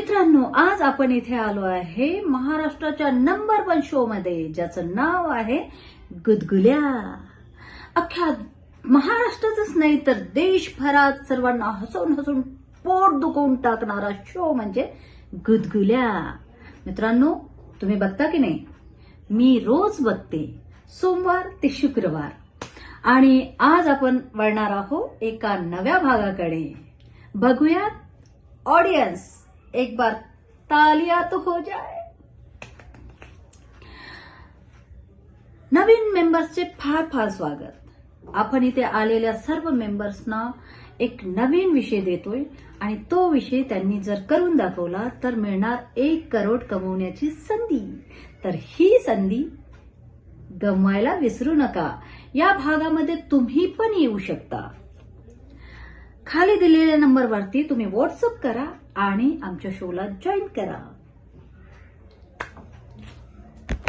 मित्रांनो, आज आपण इथे आलो आहे महाराष्ट्राच्या नंबर 1 शो मध्ये, ज्याचं नाव आहे गुदगुल्या. अख्ख्या महाराष्ट्रातच नाही तर देशभरात सर्वांना हसवून हसवून पोट दुखवून टाकणारा शो म्हणजे गुदगुल्या. मित्रांनो, तुम्ही बघता की नाही? मी रोज बघते, सोमवार ते शुक्रवार. आणि आज आपण वळणार आहोत एका नव्या भागाकडे. बघूयात ऑडियन्स, एक बार तालिया तो हो जाए. नवीन मेंबर्सचे फार फार स्वागत. आपण इथे आलेल्या सर्व मेंबर्सना एक नवीन विषय देतोय आणि तो विषय त्यांनी जर करून दाखवला तर मिळणार 1 करोड कमवण्याची संधी. तर ही संधी गमवायला विसरू नका. या भागामध्ये तुम्ही पण येऊ शकता. खाली दिलेल्या नंबरवरती तुम्ही व्हॉट्सअप करा आणि आमच्या शोला जॉईन करा.